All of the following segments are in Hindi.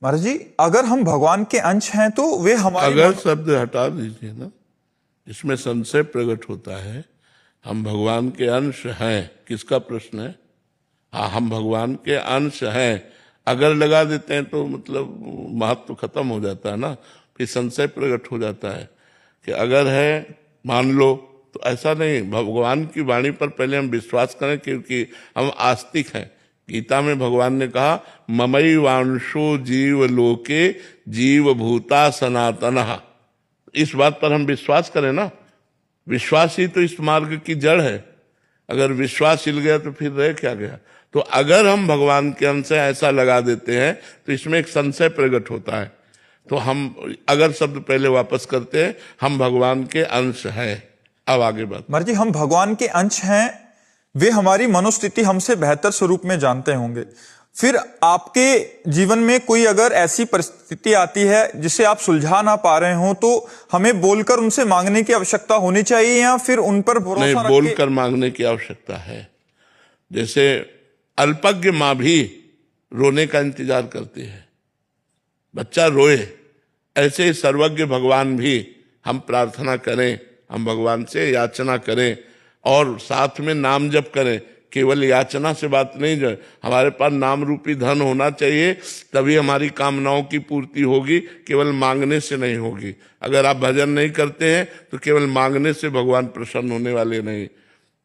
महाराज जी, अगर हम भगवान के अंश हैं तो वे हमारे अगर शब्द हटा दीजिए ना, इसमें संशय प्रकट होता है। हम भगवान के अंश हैं, किसका प्रश्न है? हाँ, हम भगवान के अंश हैं। अगर लगा देते हैं तो मतलब महत्व खत्म हो जाता है ना, फिर संशय प्रकट हो जाता है कि अगर है मान लो, तो ऐसा नहीं। भगवान की वाणी पर पहले हम विश्वास करें, क्योंकि हम आस्तिक हैं। गीता में भगवान ने कहा ममई वांशो जीव लोके जीव भूता सनातनः। इस बात पर हम विश्वास करें ना, विश्वास ही तो इस मार्ग की जड़ है। अगर विश्वास हिल गया तो फिर रह क्या गया? तो अगर हम भगवान के अंश से ऐसा लगा देते हैं तो इसमें एक संशय प्रकट होता है। तो हम अगर शब्द पहले वापस करते हैं, हम भगवान के अंश हैं। अब आगे बात। महाराज जी, हम भगवान के अंश हैं, वे हमारी मनोस्थिति हमसे बेहतर स्वरूप में जानते होंगे। फिर आपके जीवन में कोई अगर ऐसी परिस्थिति आती है जिसे आप सुलझा ना पा रहे हो, तो हमें बोलकर उनसे मांगने की आवश्यकता होनी चाहिए या फिर उन पर भरोसा नहीं, रख के? बोलकर मांगने की आवश्यकता है। जैसे अल्पज्ञ माँ भी रोने का इंतजार करती है, बच्चा रोए, ऐसे ही सर्वज्ञ भगवान भी हम प्रार्थना करें, हम भगवान से याचना करें और साथ में नाम जप करें। केवल याचना से बात नहीं, जो हमारे पास नाम रूपी धन होना चाहिए, तभी हमारी कामनाओं की पूर्ति होगी, केवल मांगने से नहीं होगी। अगर आप भजन नहीं करते हैं तो केवल मांगने से भगवान प्रसन्न होने वाले नहीं।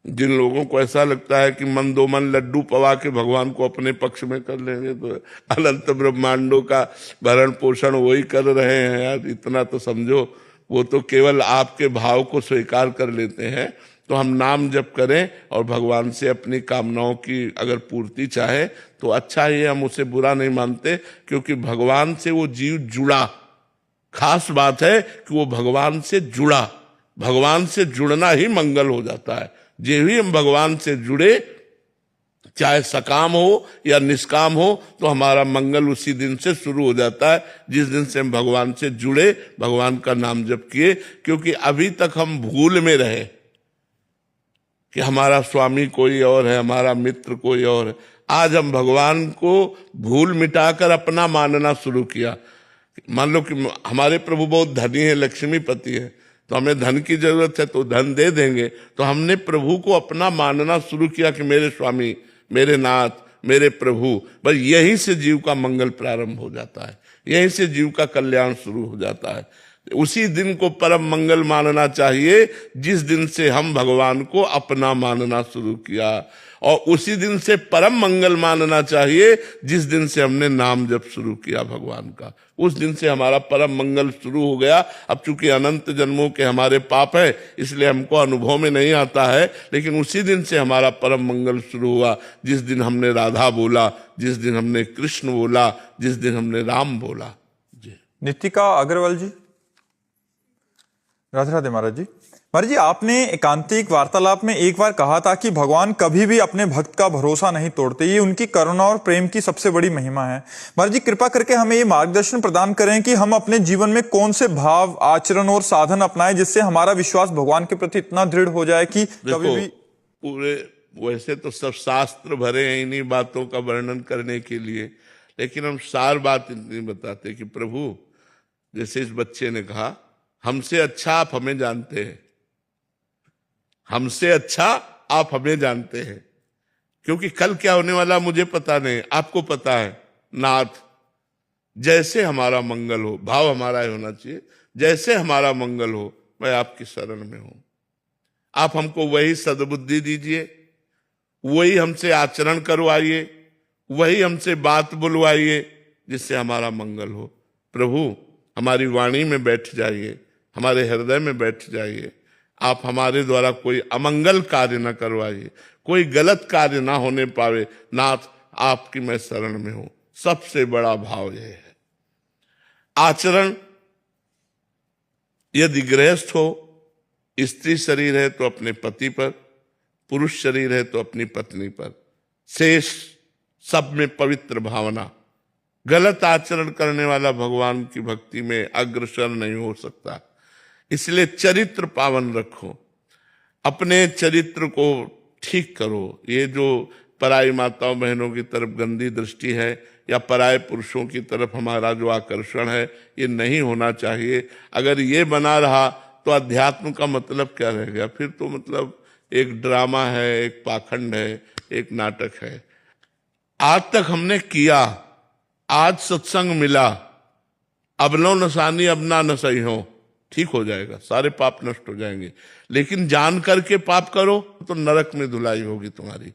जिन लोगों को ऐसा लगता है कि मन दो मन लड्डू पवा के भगवान को अपने पक्ष में कर लेंगे, तो अनंत ब्रह्मांडों का भरण पोषण वही कर रहे हैं यार, इतना तो समझो। वो तो केवल आपके भाव को स्वीकार कर लेते हैं। तो हम नाम जप करें और भगवान से अपनी कामनाओं की अगर पूर्ति चाहे तो अच्छा ही है, हम उसे बुरा नहीं मानते, क्योंकि भगवान से वो जीव जुड़ा। खास बात है कि वो भगवान से जुड़ा, भगवान से जुड़ना ही मंगल हो जाता है। जे भी हम भगवान से जुड़े, चाहे सकाम हो या निष्काम हो, तो हमारा मंगल उसी दिन से शुरू हो जाता है जिस दिन से हम भगवान से जुड़े, भगवान का नाम जप किए। क्योंकि अभी तक हम भूल में रहे कि हमारा स्वामी कोई और है, हमारा मित्र कोई और है। आज हम भगवान को भूल मिटाकर अपना मानना शुरू किया। मान लो कि हमारे प्रभु बहुत धनी है, लक्ष्मीपति है, तो हमें धन की जरूरत है तो धन दे देंगे। तो हमने प्रभु को अपना मानना शुरू किया कि मेरे स्वामी, मेरे नाथ, मेरे प्रभु। बस यहीं से जीव का मंगल प्रारंभ हो जाता है, यहीं से जीव का कल्याण शुरू हो जाता है। उसी दिन को परम मंगल मानना चाहिए जिस दिन से हम भगवान को अपना मानना शुरू किया, और उसी दिन से परम मंगल मानना चाहिए जिस दिन से हमने नाम जप शुरू किया भगवान का। उस दिन से हमारा परम मंगल शुरू हो गया। अब चूंकि अनंत जन्मों के हमारे पाप है, इसलिए हमको अनुभव में नहीं आता है, लेकिन उसी दिन से हमारा परम मंगल शुरू हुआ जिस दिन हमने राधा बोला, जिस दिन हमने कृष्ण बोला, जिस दिन हमने राम बोला। जी। नितिका अग्रवाल जी, राधे राधे। महाराज जी, महाराज जी, आपने एकांतिक वार्तालाप में एक बार कहा था कि भगवान कभी भी अपने भक्त का भरोसा नहीं तोड़ते, ये उनकी करुणा और प्रेम की सबसे बड़ी महिमा है। महाराज जी, कृपा करके हमें ये मार्गदर्शन प्रदान करें कि हम अपने जीवन में कौन से भाव, आचरण और साधन अपनाएं जिससे हमारा विश्वास भगवान के प्रति इतना दृढ़ हो जाए कि कभी भी। पूरे वैसे तो सब शास्त्र भरे हैं इन्हीं बातों का वर्णन करने के लिए, लेकिन हम सार बात इतनी बताते कि प्रभु, जैसे इस बच्चे ने कहा, हमसे अच्छा आप हमें जानते हैं, हमसे अच्छा आप हमें जानते हैं, क्योंकि कल क्या होने वाला मुझे पता नहीं, आपको पता है। नाथ, जैसे हमारा मंगल हो, भाव हमारा होना चाहिए, जैसे हमारा मंगल हो मैं आपकी शरण में हूं। आप हमको वही सद्बुद्धि दीजिए, वही हमसे आचरण करवाइए, वही हमसे बात बुलवाइए जिससे हमारा मंगल हो। प्रभु, हमारी वाणी में बैठ जाइए, हमारे हृदय में बैठ जाइए। आप हमारे द्वारा कोई अमंगल कार्य न करवाइए, कोई गलत कार्य ना होने पावे। नाथ, आपकी मैं शरण में हूं। सबसे बड़ा भाव यह है। आचरण, यदि गृहस्थ हो, स्त्री शरीर है तो अपने पति पर, पुरुष शरीर है तो अपनी पत्नी पर, शेष सब में पवित्र भावना। गलत आचरण करने वाला भगवान की भक्ति में अग्रसर नहीं हो सकता। इसलिए चरित्र पावन रखो, अपने चरित्र को ठीक करो। ये जो पराई माताओं बहनों की तरफ गंदी दृष्टि है या पराये पुरुषों की तरफ हमारा जो आकर्षण है, ये नहीं होना चाहिए। अगर ये बना रहा तो अध्यात्म का मतलब क्या रह गया? फिर तो मतलब एक ड्रामा है, एक पाखंड है, एक नाटक है। आज तक हमने किया, आज सत्संग मिला, अब लो नसानी अब ना नसई हो, ठीक हो जाएगा, सारे पाप नष्ट हो जाएंगे। लेकिन जान करके पाप करो तो नरक में धुलाई होगी तुम्हारी,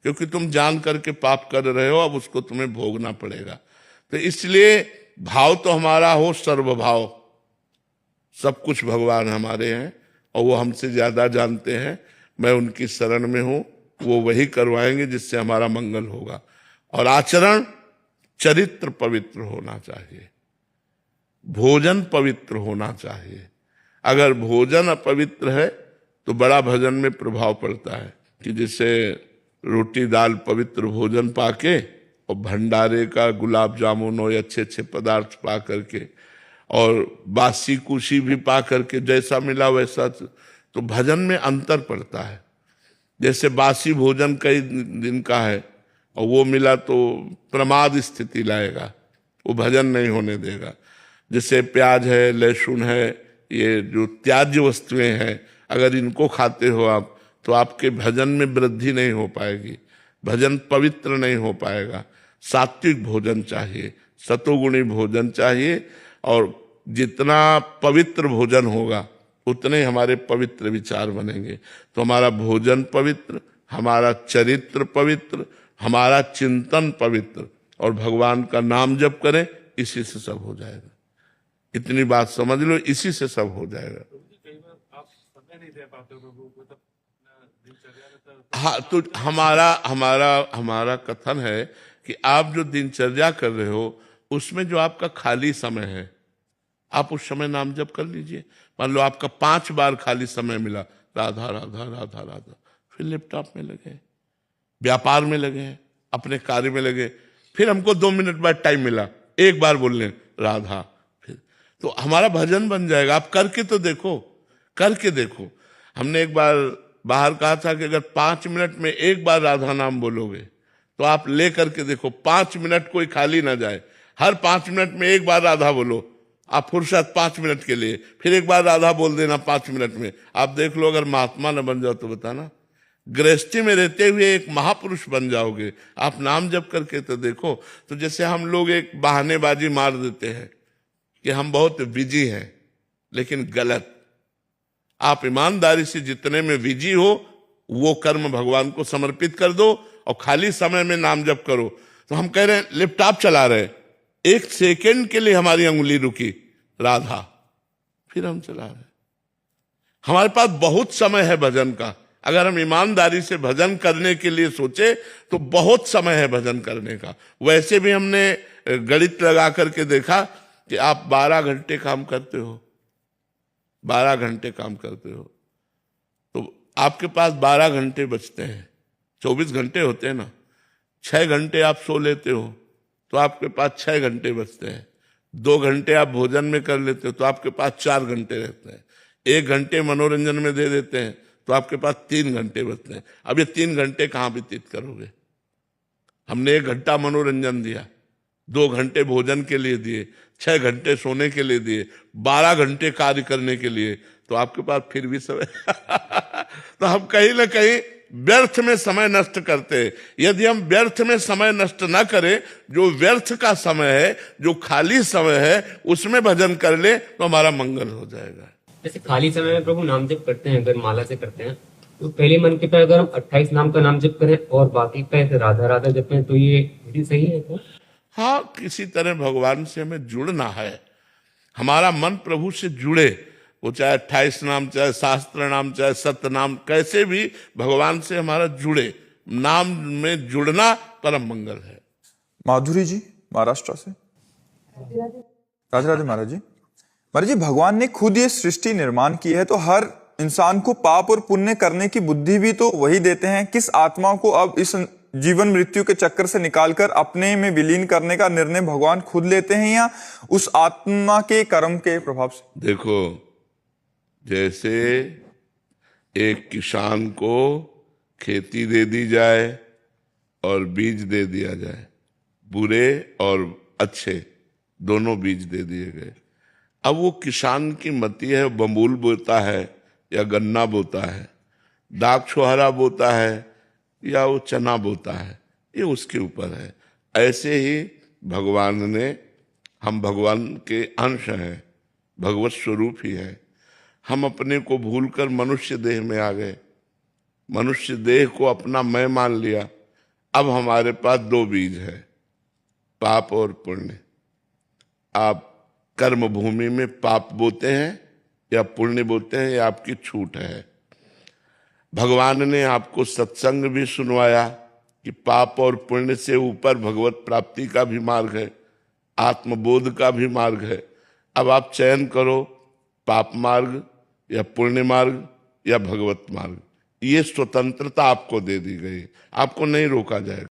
क्योंकि तुम जान करके पाप कर रहे हो, अब उसको तुम्हें भोगना पड़ेगा। तो इसलिए भाव तो हमारा हो सर्वभाव, सब कुछ भगवान हमारे हैं और वो हमसे ज्यादा जानते हैं। मैं उनकी शरण में हूं, वो वही करवाएंगे जिससे हमारा मंगल होगा। और आचरण, चरित्र पवित्र होना चाहिए, भोजन पवित्र होना चाहिए। अगर भोजन अपवित्र है तो बड़ा भजन में प्रभाव पड़ता है कि जैसे रोटी दाल पवित्र भोजन पाके और भंडारे का गुलाब जामुन और अच्छे अच्छे पदार्थ पा करके और बासी कुशी भी पा करके जैसा मिला वैसा, तो भजन में अंतर पड़ता है। जैसे बासी भोजन कई दिन का है और वो मिला तो प्रमाद स्थिति लाएगा, वो भजन नहीं होने देगा। जैसे प्याज है, लहसुन है, ये जो त्याज्य वस्तुएं हैं, अगर इनको खाते हो आप तो आपके भजन में वृद्धि नहीं हो पाएगी, भजन पवित्र नहीं हो पाएगा। सात्विक भोजन चाहिए, सतोगुणी भोजन चाहिए, और जितना पवित्र भोजन होगा उतने हमारे पवित्र विचार बनेंगे। तो हमारा भोजन पवित्र, हमारा चरित्र पवित्र, हमारा चिंतन पवित्र, और भगवान का नाम जप करें, इसी से सब हो जाएगा। इतनी बात समझ लो, इसी से सब हो जाएगा। हाँ, तो हमारा कथन है कि आप जो दिनचर्या कर रहे हो उसमें जो आपका खाली समय है, आप उस समय नाम जप कर लीजिए। मान लो आपका 5 बार खाली समय मिला, राधा राधा राधा राधा, फिर लैपटॉप में लगे, व्यापार में लगे, अपने कार्य में लगे। फिर हमको 2 मिनट बाद टाइम मिला, एक बार बोल लें राधा, फिर तो हमारा भजन बन जाएगा। आप करके तो देखो, करके देखो। हमने एक बार बाहर कहा था कि अगर 5 मिनट में एक बार राधा नाम बोलोगे तो आप ले करके देखो, 5 मिनट कोई खाली ना जाए। हर 5 मिनट में एक बार राधा बोलो, आप फुर्सत 5 मिनट के लिए, फिर एक बार राधा बोल देना 5 मिनट में। आप देख लो, अगर महात्मा न बन जाओ तो बताना, गृहस्थी में रहते हुए एक महापुरुष बन जाओगे। आप नाम जप करके तो देखो। तो जैसे हम लोग एक बहानेबाजी मार देते हैं कि हम बहुत बिजी हैं, लेकिन गलत। आप ईमानदारी से जितने में बिजी हो वो कर्म भगवान को समर्पित कर दो और खाली समय में नाम जप करो। तो हम कह रहे हैं लैपटॉप चला रहे, 1 सेकेंड के लिए हमारी अंगुली रुकी, राधा, फिर हम चला रहे। हमारे पास बहुत समय है भजन का। अगर हम ईमानदारी से भजन करने के लिए सोचे तो बहुत समय है भजन करने का। वैसे भी हमने गणित लगा करके देखा कि आप 12 घंटे काम करते हो, 12 घंटे काम करते हो, तो आपके पास 12 घंटे बचते हैं। 24 घंटे होते हैं ना, 6 घंटे आप सो लेते हो तो आपके पास 6 घंटे बचते हैं। 2 घंटे आप भोजन में कर लेते हो तो आपके पास 4 घंटे रहते हैं। 1 घंटे मनोरंजन में दे देते हैं तो आपके पास 3 घंटे बचते हैं। अब ये 3 घंटे कहाँ व्यतीत करोगे? हमने 1 घंटा मनोरंजन दिया, 2 घंटे भोजन के लिए दिए, 6 घंटे सोने के लिए दिए, 12 घंटे कार्य करने के लिए, तो आपके पास फिर भी समय तो हम कहीं ना कहीं व्यर्थ में समय नष्ट करते हैं। यदि हम व्यर्थ में समय नष्ट ना करें, जो व्यर्थ का समय है, जो खाली समय है, उसमें भजन कर ले तो हमारा मंगल हो जाएगा। जैसे खाली समय में प्रभु नाम जप करते हैं, अगर माला से करते हैं, तो पहले मन के पे अगर हम 28 नाम का नाम जप करें और बाकी पे राधा राधा जपें, तो ये विधि सही है क्या? हाँ, किसी तरह भगवान से हमें जुड़ना है, हमारा मन प्रभु से जुड़े। वो चाहे 28 नाम, चाहे शास्त्र नाम, चाहे सत्य नाम, कैसे भी भगवान से हमारा जुड़े। नाम में जुड़ना परम मंगल है। माधुरी जी महाराष्ट्र से। राधे राधे महाराज जी। महाराज जी, भगवान ने खुद ये सृष्टि निर्माण की है, तो हर इंसान को पाप और पुण्य करने की बुद्धि भी तो वही देते हैं। किस आत्मा को अब इस जीवन मृत्यु के चक्कर से निकालकर अपने में विलीन करने का निर्णय भगवान खुद लेते हैं या उस आत्मा के कर्म के प्रभाव से? देखो, जैसे एक किसान को खेती दे दी जाए और बीज दे दिया जाए, बुरे और अच्छे दोनों बीज दे दिए गए। अब वो किसान की मति है, बबूल बोता है या गन्ना बोता है, दाग छुहारा बोता है या वो चना बोता है, ये उसके ऊपर है। ऐसे ही भगवान ने, हम भगवान के अंश हैं, भगवत स्वरूप ही है। हम अपने को भूलकर मनुष्य देह में आ गए, मनुष्य देह को अपना मैं मान लिया। अब हमारे पास दो बीज है, पाप और पुण्य। आप कर्म भूमि में पाप बोते हैं या पुण्य बोते हैं, या आपकी छूट है। भगवान ने आपको सत्संग भी सुनवाया कि पाप और पुण्य से ऊपर भगवत प्राप्ति का भी मार्ग है, आत्मबोध का भी मार्ग है। अब आप चयन करो, पाप मार्ग या पुण्य मार्ग या भगवत मार्ग। ये स्वतंत्रता आपको दे दी गई, आपको नहीं रोका जाएगा।